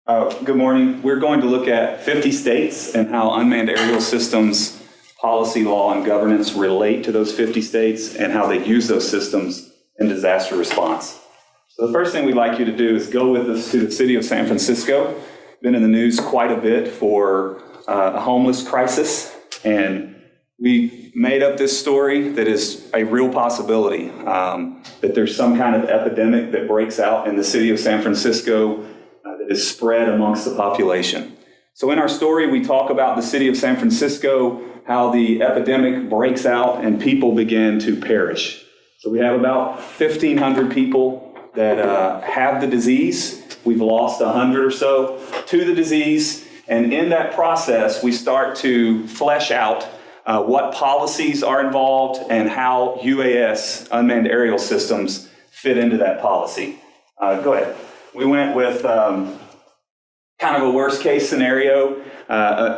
Good morning. We're going to look at 50 states and how unmanned aerial systems policy, law, and governance relate to those 50 states and how they use those systems in disaster response. So the first thing we'd like you to do is go with us to the city of San Francisco. Been in the news quite a bit for a homeless crisis, and we made up this story that is a real possibility, that there's some kind of epidemic that breaks out in the city of San Francisco that is spread amongst the population. So in our story, we talk about the city of San Francisco, how the epidemic breaks out and people begin to perish. So we have about 1,500 people that have the disease. We've lost 100 or so to the disease. And in that process, we start to flesh out what policies are involved and how UAS, unmanned aerial systems, fit into that policy. Go ahead. We went with kind of a worst case scenario.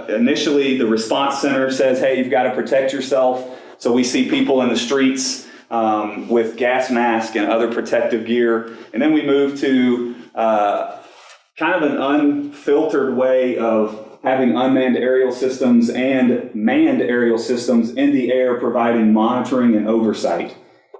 Initially, the response center says, hey, you've got to protect yourself. So we see people in the streets with gas masks and other protective gear. And then we move to kind of an unfiltered way of having unmanned aerial systems and manned aerial systems in the air providing monitoring and oversight.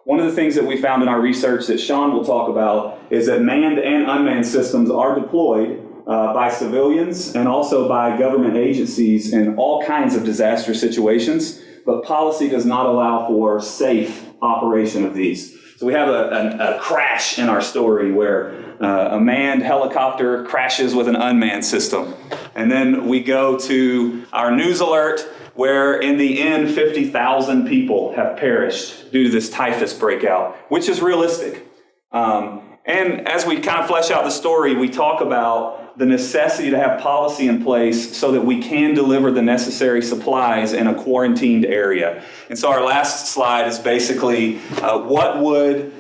One of the things that we found in our research that Sean will talk about is that manned and unmanned systems are deployed by civilians and also by government agencies in all kinds of disaster situations, but policy does not allow for safe operation of these. So we have a crash in our story where a manned helicopter crashes with an unmanned system. And then we go to our news alert where in the end 50,000 people have perished due to this typhus breakout, which is realistic. And as we kind of flesh out the story, we talk about the necessity to have policy in place so that we can deliver the necessary supplies in a quarantined area. And so our last slide is basically what would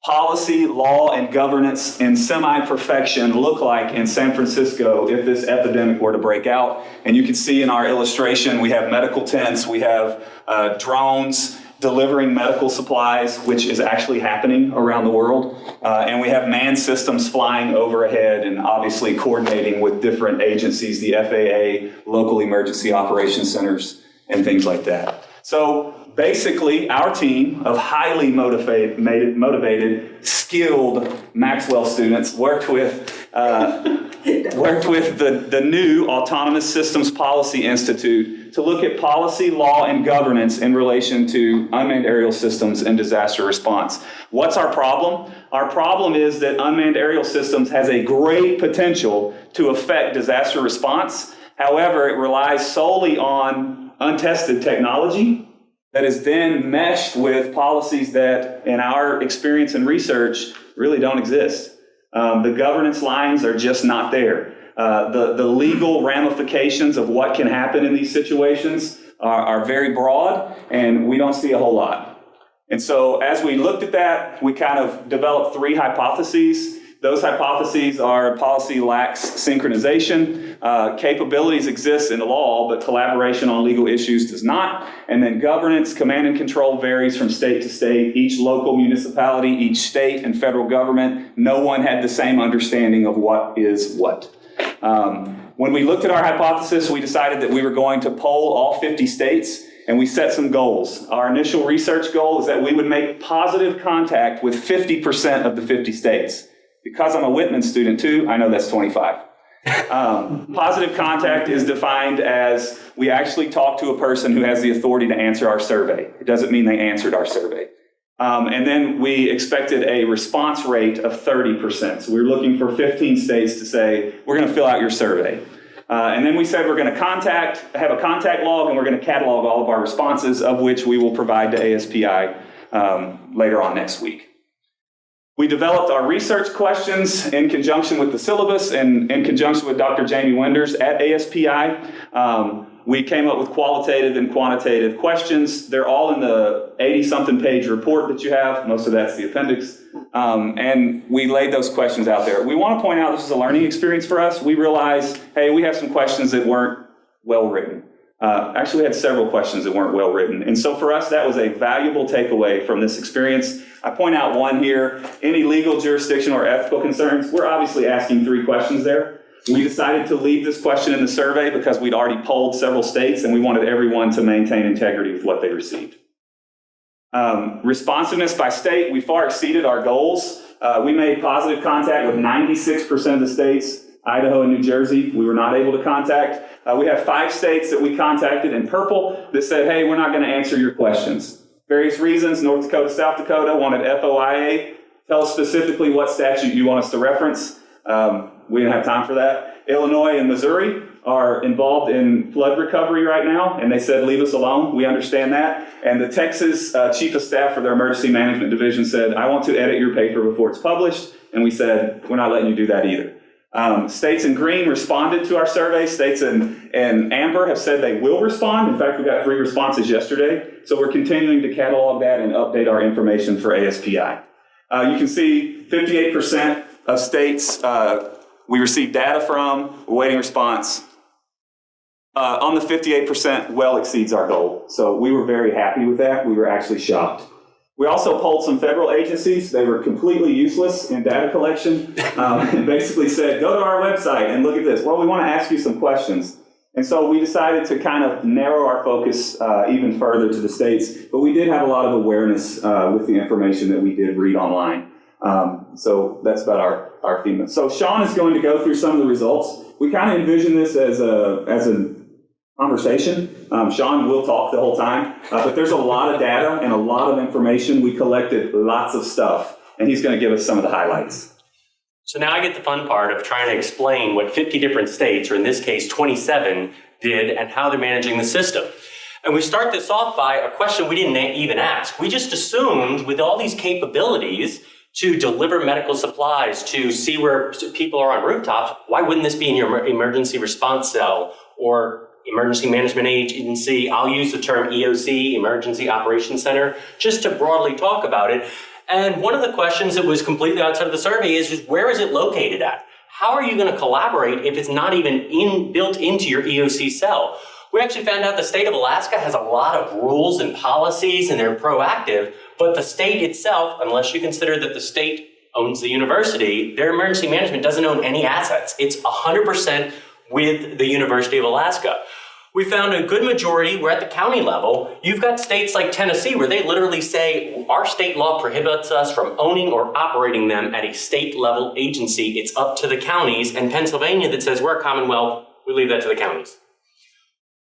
policy, law, and governance in semi-perfection look like in San Francisco if this epidemic were to break out. And you can see in our illustration, we have medical tents, we have drones delivering medical supplies, which is actually happening around the world. And we have manned systems flying overhead and obviously coordinating with different agencies, the FAA, local emergency operations centers, and things like that. So basically, our team of highly motivated, skilled Maxwell students worked with the new Autonomous Systems Policy Institute to look at policy, law, and governance in relation to unmanned aerial systems and disaster response. What's our problem? Our problem is that unmanned aerial systems has a great potential to affect disaster response. However, it relies solely on untested technology that is then meshed with policies that, in our experience and research, really don't exist. The governance lines are just not there. The legal ramifications of what can happen in these situations are very broad, and we don't see a whole lot. And so as we looked at that, we kind of developed three hypotheses. Those hypotheses are policy lacks synchronization, capabilities exist in the law, but collaboration on legal issues does not. And then governance, command and control varies from state to state. Each local municipality, each state and federal government, no one had the same understanding of what is what. When we looked at our hypothesis, we decided that we were going to poll all 50 states, and we set some goals. Our initial research goal is that we would make positive contact with 50% of the 50 states. Because I'm a Whitman student too, I know that's 25. Positive contact is defined as we actually talk to a person who has the authority to answer our survey. It doesn't mean they answered our survey. And then we expected a response rate of 30%. So we were looking for 15 states to say, we're going to fill out your survey. And then we said we're going to have a contact log, and we're going to catalog all of our responses, of which we will provide to ASPI later on next week. We developed our research questions in conjunction with the syllabus and in conjunction with Dr. Jamie Wenders at ASPI. We came up with qualitative and quantitative questions. They're all in the 80-something page report that you have. Most of that's the appendix. And we laid those questions out there. We want to point out this is a learning experience for us. We realized, hey, we have some questions that weren't well written. Actually, we had several questions that weren't well written. And so for us, that was a valuable takeaway from this experience. I point out one here, any legal, jurisdictional, or ethical concerns. We're obviously asking 3 questions there. We decided to leave this question in the survey because we'd already polled several states and we wanted everyone to maintain integrity with what they received. Responsiveness by state, we far exceeded our goals. We made positive contact with 96% of the states. Idaho and New Jersey, we were not able to contact. We have 5 states that we contacted in purple that said, hey, we're not going to answer your questions. Various reasons, North Dakota, South Dakota wanted FOIA. Tell us specifically what statute you want us to reference. We didn't have time for that. Illinois and Missouri are involved in flood recovery right now, and they said, leave us alone. We understand that. And the Texas Chief of Staff for their Emergency Management Division said, I want to edit your paper before it's published. And we said, we're not letting you do that either. States in green responded to our survey. States in amber have said they will respond. In fact, we got 3 responses yesterday. So we're continuing to catalog that and update our information for ASPI. You can see 58% of states we received data from, awaiting response. On the 58%, well exceeds our goal. So we were very happy with that. We were actually shocked. We also polled some federal agencies. They were completely useless in data collection and basically said, go to our website and look at this. Well, we want to ask you some questions. And so we decided to kind of narrow our focus even further to the states. But we did have a lot of awareness with the information that we did read online. So that's about our theme. So Sean is going to go through some of the results. We kind of envision this as a conversation. Sean will talk the whole time, but there's a lot of data and a lot of information. We collected lots of stuff, and he's going to give us some of the highlights. So now I get the fun part of trying to explain what 50 different states, or in this case 27, did and how they're managing the system. And we start this off by a question we didn't even ask. We just assumed with all these capabilities to deliver medical supplies, to see where people are on rooftops, why wouldn't this be in your emergency response cell or emergency management agency? I'll use the term EOC, Emergency Operations Center, just to broadly talk about it. And one of the questions that was completely outside of the survey is just where is it located at? How are you going to collaborate if it's not even built into your EOC cell? We actually found out the state of Alaska has a lot of rules and policies and they're proactive, but the state itself, unless you consider that the state owns the university, their emergency management doesn't own any assets. It's 100% with the University of Alaska. We found a good majority, we're at the county level. You've got states like Tennessee where they literally say, our state law prohibits us from owning or operating them at a state level agency. It's up to the counties. And Pennsylvania that says we're a commonwealth, we leave that to the counties.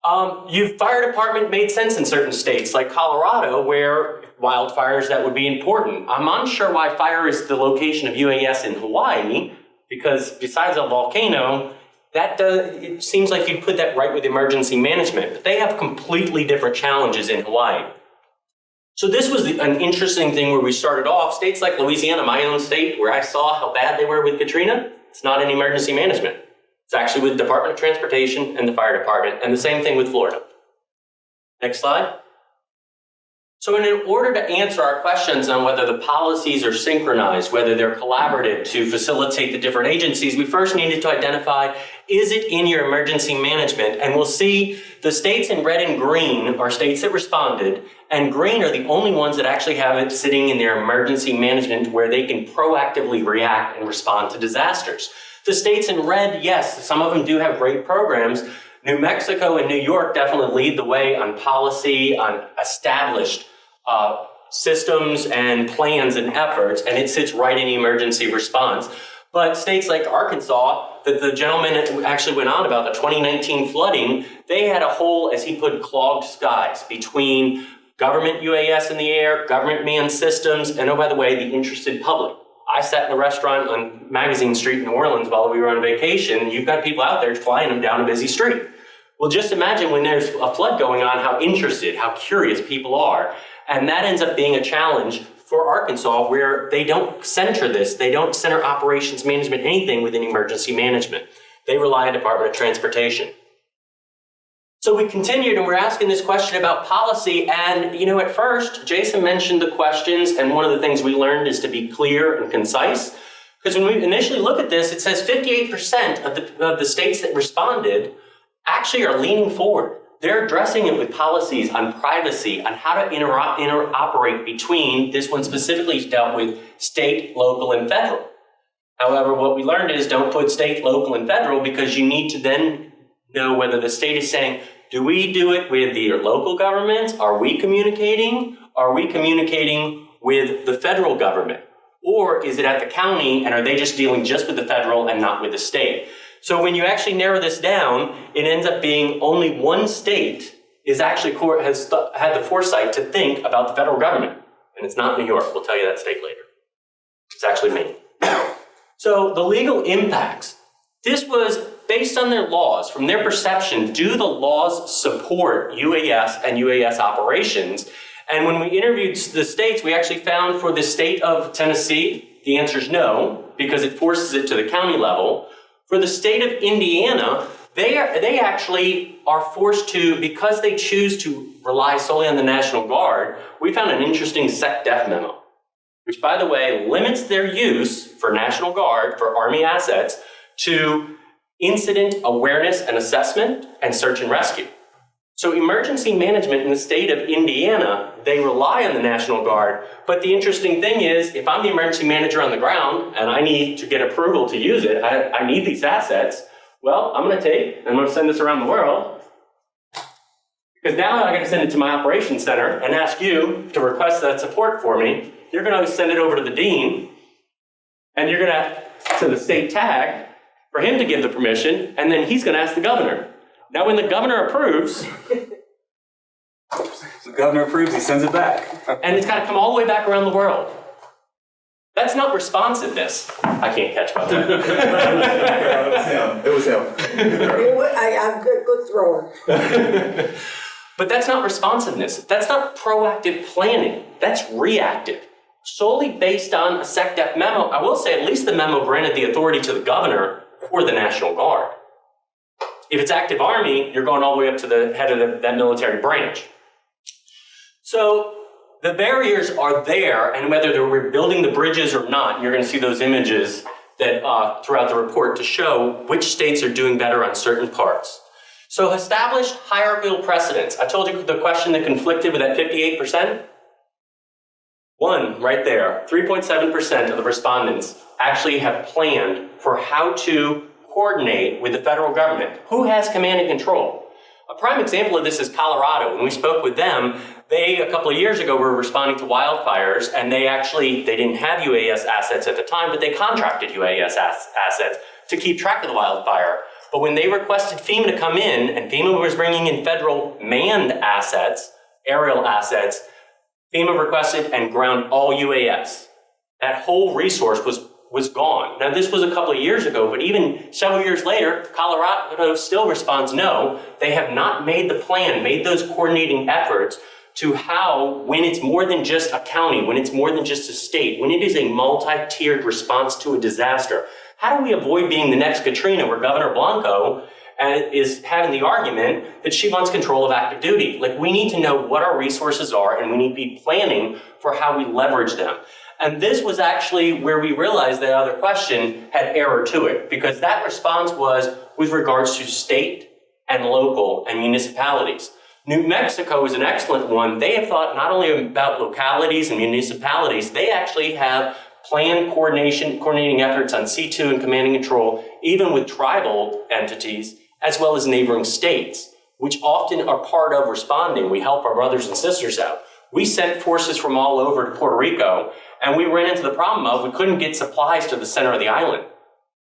Fire department made sense in certain states like Colorado where wildfires, that would be important. I'm unsure why fire is the location of UAS in Hawaii, because besides a volcano, it seems like you'd put that right with emergency management, but they have completely different challenges in Hawaii. So this was an interesting thing where we started off. States like Louisiana, my own state, where I saw how bad they were with Katrina, it's not in emergency management. It's actually with the Department of Transportation and the fire department, and the same thing with Florida. Next slide. So in order to answer our questions on whether the policies are synchronized, whether they're collaborative to facilitate the different agencies, we first needed to identify, is it in your emergency management? And we'll see the states in red and green are states that responded, and green are the only ones that actually have it sitting in their emergency management where they can proactively react and respond to disasters. The states in red, yes, some of them do have great programs. New Mexico and New York definitely lead the way on policy, on established systems and plans and efforts, and it sits right in emergency response. But states like Arkansas, that the gentleman actually went on about the 2019 flooding, they had a whole, as he put, clogged skies between government UAS in the air, government manned systems, and oh, by the way, the interested public. I sat in a restaurant on Magazine Street in New Orleans while we were on vacation. You've got people out there flying them down a busy street. Well, just imagine when there's a flood going on, how interested, how curious people are. And that ends up being a challenge for Arkansas where they don't center this. They don't center operations management, anything within emergency management. They rely on Department of Transportation. So we continued and we're asking this question about policy. And, at first, Jason mentioned the questions. And one of the things we learned is to be clear and concise. Because when we initially look at this, it says 58% of the states that responded actually are leaning forward. They're addressing it with policies on privacy, on how to interoperate between, this one specifically dealt with state, local, and federal. However, what we learned is don't put state, local, and federal, because you need to then know whether the state is saying, do we do it with the local governments? Are we communicating? Are we communicating with the federal government? Or is it at the county, and are they just dealing just with the federal and not with the state? So when you actually narrow this down, it ends up being only one state is actually has had the foresight to think about the federal government. And it's not New York. We'll tell you that state later. It's actually Maine. So the legal impacts. This was based on their laws. From their perception, do the laws support UAS and UAS operations? And when we interviewed the states, we actually found for the state of Tennessee, the answer is no, because it forces it to the county level. For the state of Indiana, they actually are forced to, because they choose to rely solely on the National Guard, we found an interesting SecDef memo, which, by the way, limits their use for National Guard, for Army assets, to incident awareness and assessment and search and rescue. So emergency management in the state of Indiana, they rely on the National Guard, but the interesting thing is, if I'm the emergency manager on the ground and I need to get approval to use it, I need these assets, well, I'm going to send this around the world, because now I got to send it to my operations center and ask you to request that support for me. You're going to send it over to the dean, and you're going to send the state tag for him to give the permission, and then he's going to ask the governor. Now, when the governor approves, he sends it back. And it's got to come all the way back around the world. That's not responsiveness. I can't catch my breath. It was him. I'm a good thrower. But that's not responsiveness. That's not proactive planning. That's reactive. Solely based on a SecDef memo. I will say at least the memo granted the authority to the governor for the National Guard. If it's active Army, you're going all the way up to the head of that military branch. So the barriers are there, and whether we're building the bridges or not, you're going to see those images that throughout the report to show which states are doing better on certain parts. So established hierarchical precedents. I told you the question that conflicted with that 58%. One, right there, 3.7% of the respondents actually have planned for how to coordinate with the federal government. Who has command and control? A prime example of this is Colorado. When we spoke with them, they, a couple of years ago, were responding to wildfires, and they didn't have UAS assets at the time, but they contracted UAS assets to keep track of the wildfire. But when they requested FEMA to come in, and FEMA was bringing in federal manned assets, aerial assets, FEMA requested and ground all UAS. That whole resource was gone. Now, this was a couple of years ago, but even several years later, Colorado still responds no. They have not made the plan, made those coordinating efforts to how, when it's more than just a county, when it's more than just a state, when it is a multi-tiered response to a disaster, how do we avoid being the next Katrina, where Governor Blanco is having the argument that she wants control of active duty? Like, we need to know what our resources are, and we need to be planning for how we leverage them. And this was actually where we realized that other question had error to it, because that response was with regards to state and local and municipalities. New Mexico is an excellent one. They have thought not only about localities and municipalities, they actually have planned coordinating efforts on C2 and command and control, even with tribal entities, as well as neighboring states, which often are part of responding. We help our brothers and sisters out. We sent forces from all over to Puerto Rico, and we ran into the problem of we couldn't get supplies to the center of the island.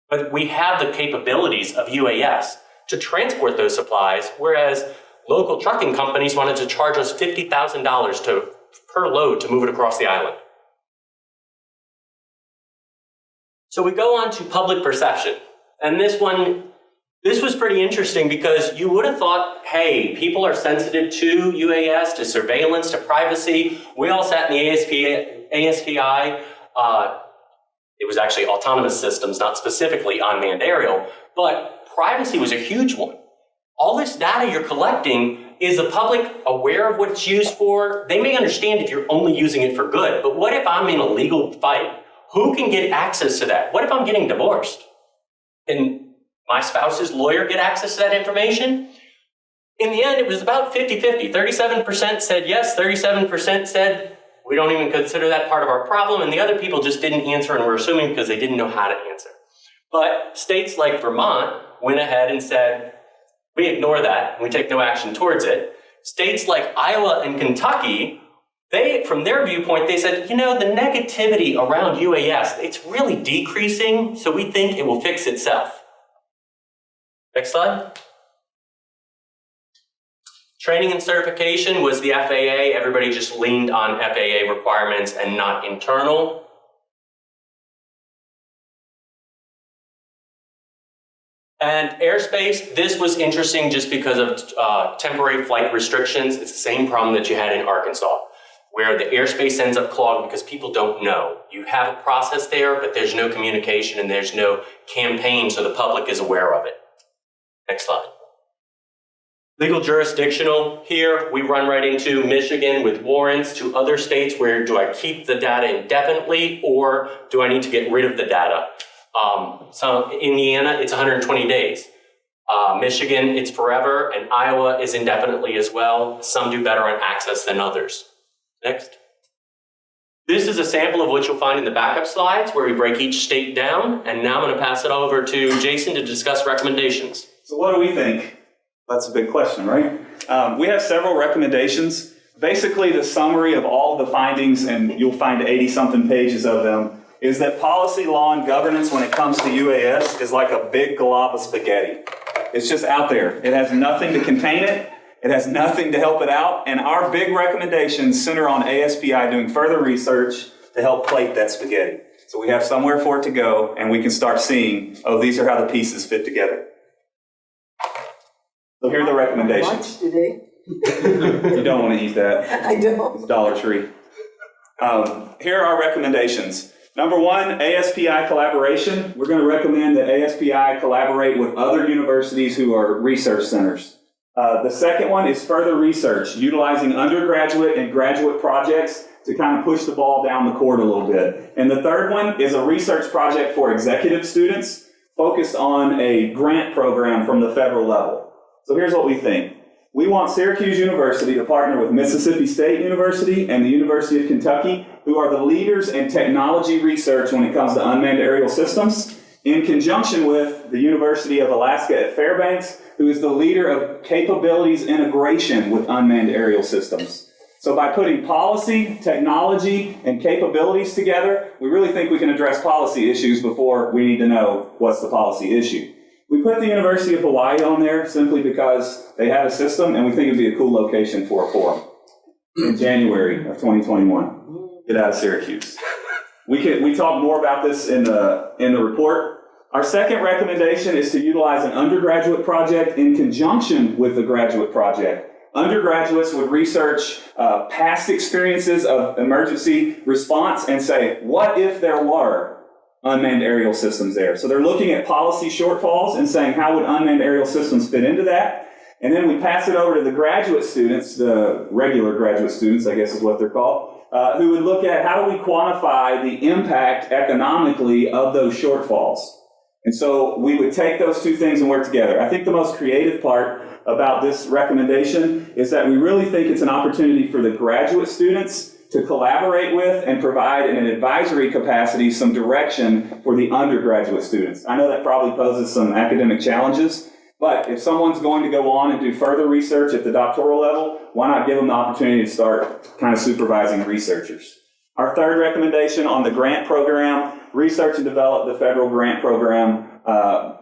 But we have the capabilities of UAS to transport those supplies, whereas local trucking companies wanted to charge us $50,000 per load to move it across the island. So we go on to public perception. And this was pretty interesting, because you would have thought, hey, people are sensitive to UAS, to surveillance, to privacy. We all sat in the ASPI. It was actually autonomous systems, not specifically unmanned aerial, but privacy was a huge one. All this data you're collecting, is the public aware of what it's used for? They may understand if you're only using it for good, but what if I'm in a legal fight? Who can get access to that? What if I'm getting divorced? Can my spouse's lawyer get access to that information? In the end, it was about 50-50. 37% said yes, 37% said we don't even consider that part of our problem, and the other people just didn't answer, and we're assuming because they didn't know how to answer. But states like Vermont went ahead and said, we ignore that, we take no action towards it. States like Iowa and Kentucky, from their viewpoint, they said, you know, the negativity around UAS, it's really decreasing, so we think it will fix itself. Next slide. Training and certification was the FAA. Everybody just leaned on FAA requirements and not internal. And airspace, this was interesting just because of temporary flight restrictions. It's the same problem that you had in Arkansas, where the airspace ends up clogged because people don't know. You have a process there, but there's no communication and there's no campaign so the public is aware of it. Next slide. Legal jurisdictional, here we run right into Michigan with warrants to other states where do I keep the data indefinitely or do I need to get rid of the data? So Indiana, it's 120 days. Michigan, it's forever, and Iowa is indefinitely as well. Some do better on access than others. Next. This is a sample of what you'll find in the backup slides where we break each state down, and now I'm going to pass it over to Jason to discuss recommendations. So what do we think? That's a big question, right? We have several recommendations. Basically, the summary of all the findings, and you'll find 80-something pages of them, is that policy, law, and governance when it comes to UAS is like a big glob of spaghetti. It's just out there. It has nothing to contain it. It has nothing to help it out. And our big recommendations center on ASPI doing further research to help plate that spaghetti. So we have somewhere for it to go, and we can start seeing, oh, these are how the pieces fit together. So here are the recommentions. Lunch today? You don't want to eat that. I don't. It's Dollar Tree. Here are our recommendations. Number one, ASPI collaboration. We're going to recommend that ASPI collaborate with other universities who are research centers. The second one is further research, utilizing undergraduate and graduate projects to kind of push the ball down the court a little bit. And the third one is a research project for executive students focused on a grant program from the federal level. So here's what we think. We want Syracuse University to partner with Mississippi State University and the University of Kentucky, who are the leaders in technology research when it comes to unmanned aerial systems, in conjunction with the University of Alaska at Fairbanks, who is the leader of capabilities integration with unmanned aerial systems. So by putting policy, technology, and capabilities together, we really think we can address policy issues before we need to know what's the policy issue. We put the University of Hawaii on there simply because they have a system and we think it'd be a cool location for a forum in January of 2021. Get out of Syracuse. We talk more about this in the report. Our second recommendation is to utilize an undergraduate project in conjunction with the graduate project. Undergraduates would research past experiences of emergency response and say, what if there were unmanned aerial systems there? So they're looking at policy shortfalls and saying, how would unmanned aerial systems fit into that? And then we pass it over to the graduate students, the regular graduate students, I guess is what they're called, who would look at how do we quantify the impact economically of those shortfalls. And so we would take those two things and work together. I think the most creative part about this recommendation is that we really think it's an opportunity for the graduate students to collaborate with and provide in an advisory capacity some direction for the undergraduate students. I know that probably poses some academic challenges, but if someone's going to go on and do further research at the doctoral level, why not give them the opportunity to start kind of supervising researchers? Our third recommendation on the grant program, research and develop the federal grant program,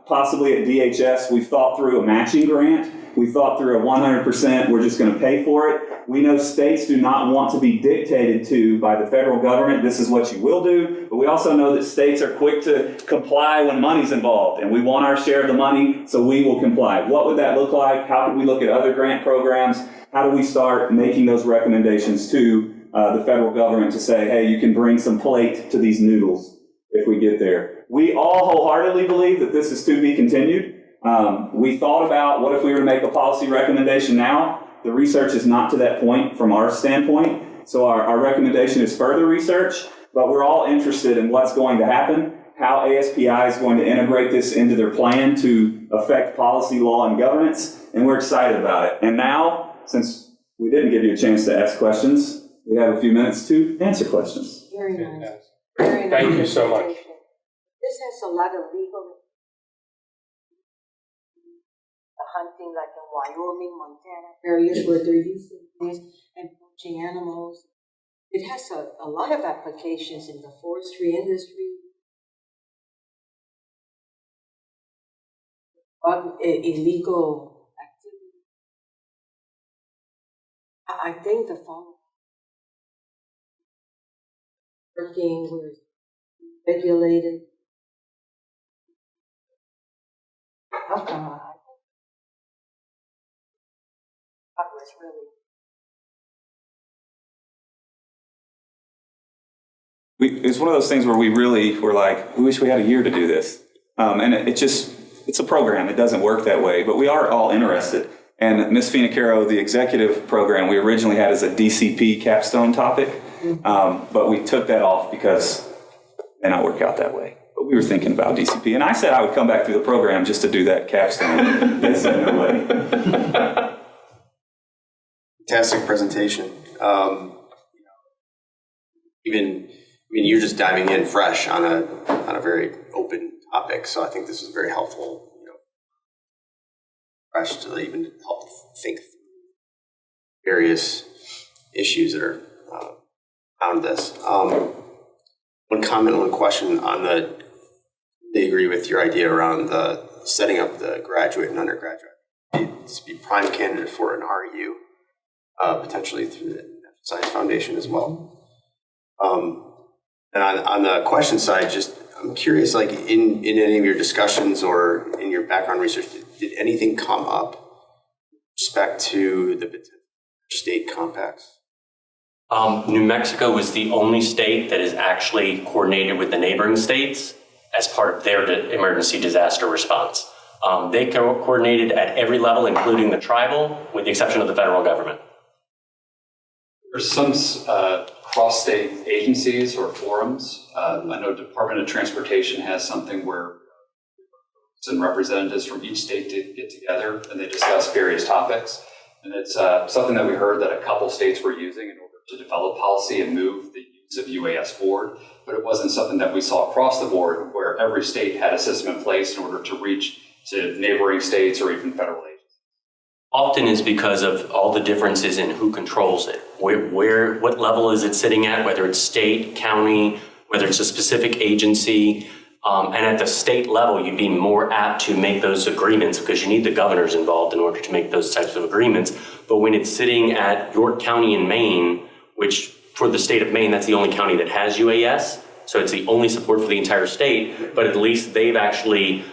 possibly at DHS. We've thought through a matching grant. We thought through a 100%, we're just going to pay for it. We know states do not want to be dictated to by the federal government. This is what you will do. But we also know that states are quick to comply when money's involved. And we want our share of the money, so we will comply. What would that look like? How could we look at other grant programs? How do we start making those recommendations to the federal government to say, hey, you can bring some plate to these noodles if we get there? We all wholeheartedly believe that this is to be continued. We thought about what if we were to make a policy recommendation now. The research is not to that point from our standpoint. So our recommendation is further research, but we're all interested in what's going to happen, how ASPI is going to integrate this into their plan to affect policy, law, and governance, and we're excited about it. And now, since we didn't give you a chance to ask questions, we have a few minutes to answer questions. Very nice. Fantastic. Very nice. Thank you so much. presentation. This has a lot of legal. The hunting, like in Wyoming, Montana, areas where they're using this and poaching animals. It has a lot of applications in the forestry industry. Illegal activity. I think the following. Working with regulated. That was really. It's one of those things where we really were like, we wish we had a year to do this. And it's a program. It doesn't work that way, but we are all interested. And Ms. Finacaro, the executive program we originally had as a DCP capstone topic, but we took that off because it did not work out that way. But we were thinking about DCP. And I said I would come back through the program just to do that capstone. They said no way. Fantastic presentation. You're just diving in fresh on a very open topic, so I think this is very helpful. Fresh to even help think through various issues that are around this. One comment, one question on they agree with your idea around the setting up the graduate and undergraduate to be prime candidate for an RU, potentially through the Science Foundation as well. And on the question side, I'm curious, like in any of your discussions or in your background research, did anything come up with respect to the state compacts? New Mexico was the only state that is actually coordinated with the neighboring states as part of their emergency disaster response. They coordinated at every level, including the tribal, with the exception of the federal government. There's some cross-state agencies or forums. I know Department of Transportation has something where some representatives from each state get together and they discuss various topics. And it's something that we heard that a couple states were using in order to develop policy and move the use of UAS forward. But it wasn't something that we saw across the board where every state had a system in place in order to reach to neighboring states or even federal agencies. Often is because of all the differences in who controls it. What level is it sitting at, whether it's state, county, whether it's a specific agency. And at the state level, you'd be more apt to make those agreements because you need the governors involved in order to make those types of agreements. But when it's sitting at York County in Maine, which for the state of Maine, that's the only county that has UAS, so it's the only support for the entire state, but at least they've actually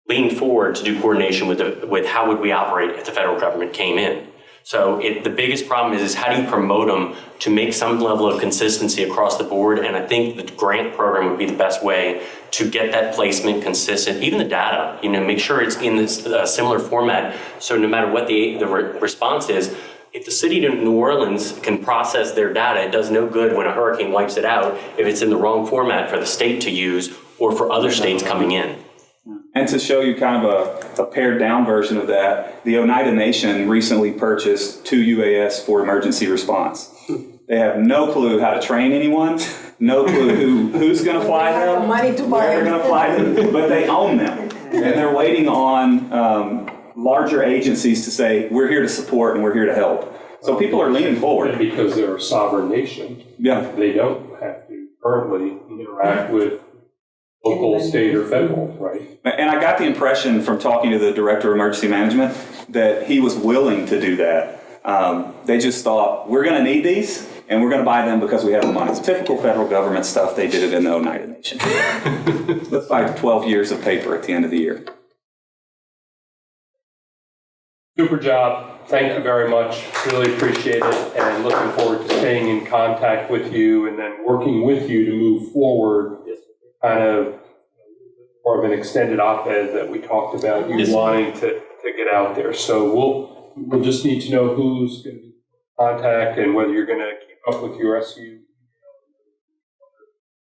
leaned forward to do coordination with how would we operate if the federal government came in. So the biggest problem is how do you promote them to make some level of consistency across the board? And I think the grant program would be the best way to get that placement consistent, even the data, make sure it's in this similar format. So no matter what the response is, if the city of New Orleans can process their data, it does no good when a hurricane wipes it out if it's in the wrong format for the state to use or for other states coming in. And to show you kind of a pared down version of that, the Oneida Nation recently purchased 2 UAS for emergency response. They have no clue how to train anyone, no clue who's going to fly them, where they're going to fly them, but they own them. And they're waiting on larger agencies to say, we're here to support and we're here to help. So people are leaning forward. And because they're a sovereign nation, they don't have to currently interact with local, state, or federal, right? And I got the impression from talking to the Director of Emergency Management that he was willing to do that. They just thought, we're going to need these, and we're going to buy them because we have the money. It's typical federal government stuff. They did it in the Oneida Nation. Let's buy 12 years of paper at the end of the year. Super job. Thank you very much. Really appreciate it, and looking forward to staying in contact with you and then working with you to move forward. Kind of more of an extended op-ed that we talked about, you wanting to get out there. So we'll just need to know who's going to be in contact and whether you're going to keep up with your SU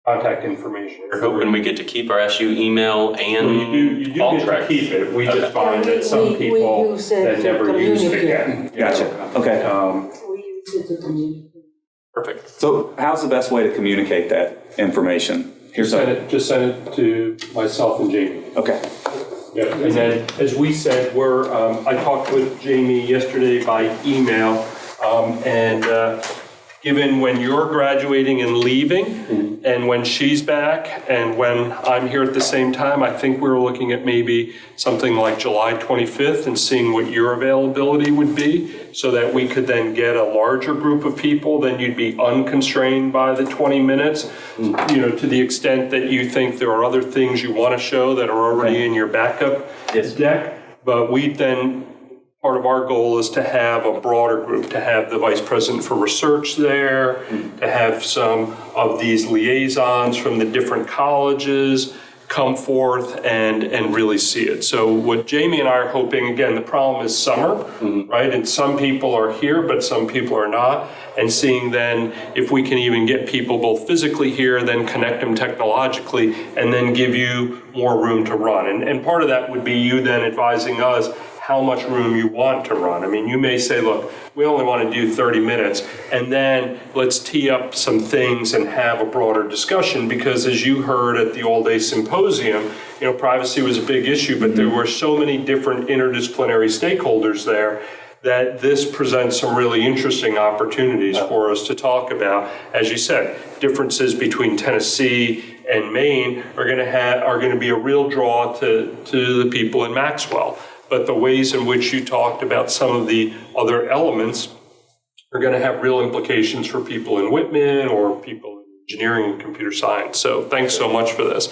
contact information. We're hoping we get to keep our SU email and you do get to keep it. We just find that some people that never use it again. Gotcha. Okay. We use it to communicate. Perfect. So how's the best way to communicate that information? Just send it to myself and Jamie. Okay. Yeah, and then, as we said, I talked with Jamie yesterday by email, and given when you're graduating and leaving, and when she's back, and when I'm here at the same time, I think we're looking at maybe something like July 25th and seeing what your availability would be, so that we could then get a larger group of people, then you'd be unconstrained by the 20 minutes, to the extent that you think there are other things you want to show that are already in your backup deck. But part of our goal is to have a broader group, to have the Vice President for Research there, to have some of these liaisons from the different colleges come forth and really see it. So what Jamie and I are hoping, again, the problem is summer, right? And some people are here, but some people are not. And seeing then if we can even get people both physically here, then connect them technologically, and then give you more room to run. And part of that would be you then advising us how much room you want to run. I mean, you may say, look, we only want to do 30 minutes, and then let's tee up some things and have a broader discussion, because as you heard at the all-day symposium, privacy was a big issue, but there were so many different interdisciplinary stakeholders there that this presents some really interesting opportunities for us to talk about. As you said, differences between Tennessee and Maine are going to be a real draw to the people in Maxwell. But the ways in which you talked about some of the other elements are going to have real implications for people in Whitman or people in engineering and computer science. So thanks so much for this.